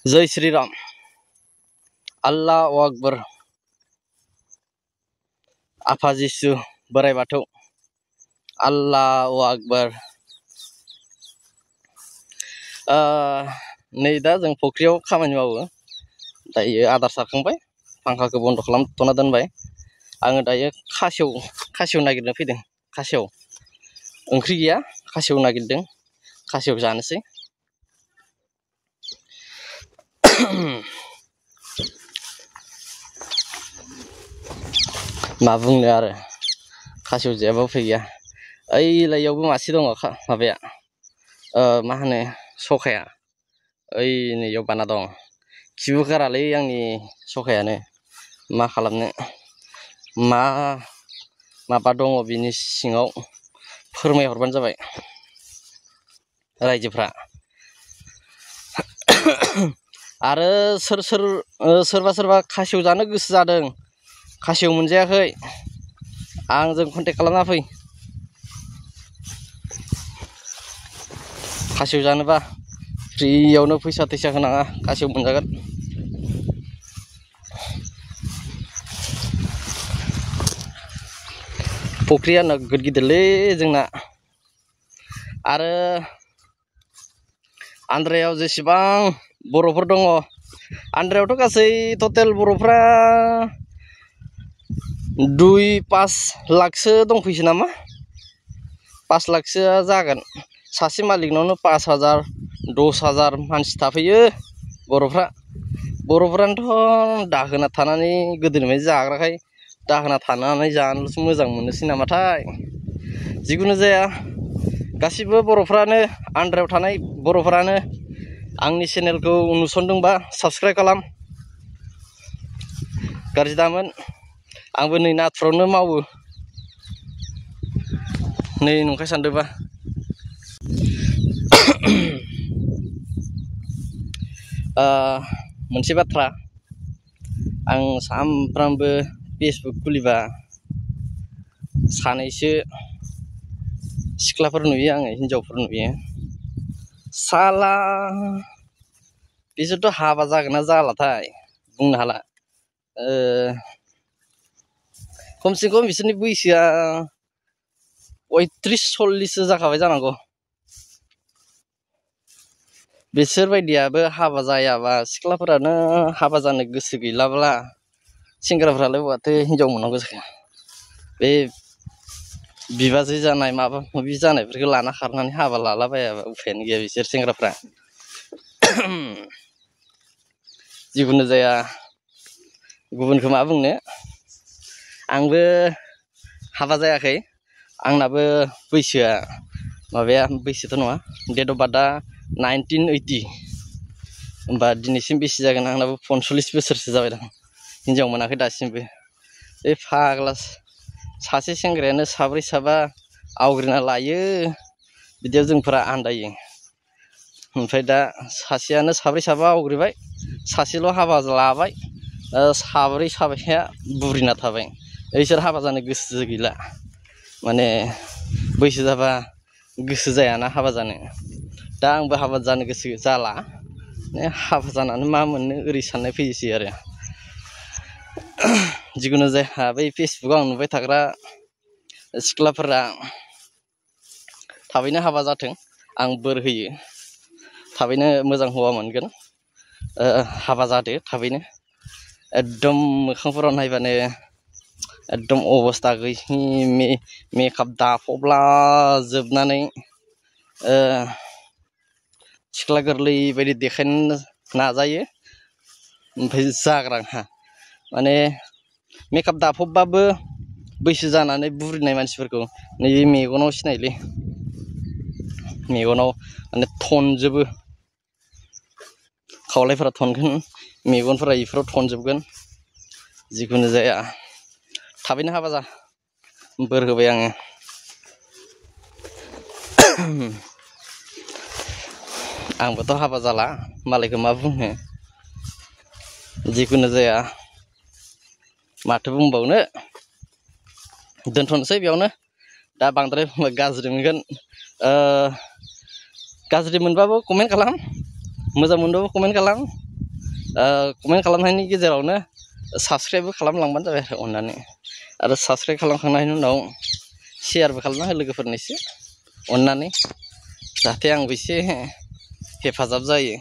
जय श्री राम अल्लाह अकबर आफा जिसु बोराइ बाथौ अल्लाह अकबर। नै दा जों फुख्रियाव खामानि मावो। दायो आदार सारखांबाय, फांखाखौ बन्द खालामथ'ना दोनबाय। आङो दायो खासेव नागिरनो फैदों। खासेव ओंख्रि गैया, खासेव नागिरदों, खासेव जानोसै। मा बुंनो आरो, खासेव जायाबा उफाय गैया। ओइलायावबो मासे दङ, माबाया मा होनो सखाया, ओइ नैयाव बाना दं। खिबु गारालै आंनि सखायानो, मा खालामनो। माबा दङ बिनि सिङाव फोरमायहरबानो जाबाय रायजोफ्रा। आरो सोरबा खासेव जानो गोसो जादों, खासेव मोनजायाखै, आंजों कन्टेक्ट खालामना फै। खासेव जानोबा फ्रियावनो फैसा थैसा होनाङा, खासेव मोनजागोन। फुख्रिया नोगोद गिदिरलै जोंना। आरो आन्द्रायाव जेसेबां बर'फोर दङ, आन्द्रायावथ' गासै टटेल बर'फ्रा 2-5 लाखसो दंफैसो नामा, 5 लाखसोआ जागोन। सासे मालिकनावनो 5,000 10,000 मानसि थाफैयो बर'फ्रानोथ' दाहोना थानानै गोदोनिफ्रायनो जाग्राखाय दाहोना थानानै जानोल'सो मोजां मोननोसै नामाथाय। जिखुनु जाया, गासिबो बर'फ्रानो, आन्द्रायाव थानाय बर'फ्रानो आंनि चेनेलखौ नुसनदोंबा साबस्क्राइब खालाम। गाज्रि दामोन, आंबो नै नाथुरावनो मावो, नै नंखाय सानदोंबा। मोनसे बाथ्रा, आं सामफ्रामबो फेसबुक खुलिबा सानैसो सिख्लाफोर नुयो, आङो हिनजावफोर नुयो। साला बिसोरथ' हाबा जागोन ना जालाथाय बुंनो हाला। खमसे खम बिसोरनि बैसोआ 35-40सो जाखाबाय जानांगौ। बिसोरबायदियाबो हाबा जायाबा, सिख्लाफोरानो हाबा जानो गोसो गैलाब्ला, सेंग्राफ्रालाय बहाथो हिनजाव मोननांगौ जाखो। बे बिबाजै जानाय, माबा माबि जानायफोरखौ लाना खारनानै हाबा लालाबायाबा उफायानो गैया बिसोर सेंग्राफ्रा। जिखुनु जाया, गुबुनखौ मा बुंनो। आंबो हाबा जायाखै, आंनाबो बैसोआ बैसोथ' नङा, डेट अफ बार्थआ 1980। होमबा दिनैसिम बेसे जागोन, आंनाबो 45 बोसोरसो जाबाय दां, हिनजाव मोनाखै दासिमबो। बे फाग्ला सासे सेंग्रायानो 4-5 आवग्रिना लायो, बिदियाव जोंफोरा आन्दायो। ओमफ्राय दा सासेयानो 4-5 आवग्रिबाय, सासेल' हाबा लाबाय, 4-5 बुरिना थाबाय। बिसोर हाबा जानो गोसो गैला, माने बैसो जाबा गोसो जायाना हाबा जानो। दा आंबो हाबा जानो गोसो जाला, हाबा जानानै मा मोननो ओरै साननाय फैयोसै आरो। जिखुनु जाया, बै फेसबुकआव आं नुबाय थाग्रा सिख्लाफोरा थाबैनो हाबा जाथों, आं बोर होयो। थाबैनो मोजां हौवा मोनगोन, हाबा जादो थाबैनो। एकदम मोखांफोराव नायबानो एकदम अबस्था गैयि, मेकआप दाफबला जोबनानै सिख्ला गोरलै बायदि देखायनो नाजायो। ओमफ्राय जाग्राहा माने मेकआप दाफबबाबो बैसो जानानै बुरिनाय मानसिफोरखौ नैबे मेगनाव सिनायलै, मेगनाव माने थनजोबो, खावलायफोरा थनगोन, मेगनफोरा इफोराव थनजोबगोन। जिखुनु जाया, थाबैनो हाबा जा, बोर होबाय आङो। आंबोथ' हाबा जाला, मालायखौ मा बुंनो। जिखुनु जाया, माथो बुंबावनो, दोनथ'नोसै बेयावनो। दा बांद्राय बुंबा गाज्रि मोनगोन। गाज्रि मोनबाबो कमेन्ट खालाम, मोजां मोनबाबो कमेन्ट खालाम। कमेन्ट खालामनायनि गेजेरावनो साबस्क्राइबबो खालामलांबानो जाबाय आरो अननानै आरो साबस्क्राइब खालामखांनायनि उनाव शेयारबो खालामना हो लोगोफोरनो एसे अननानै जाहाथे आंबो एसे हेफाजाब जायो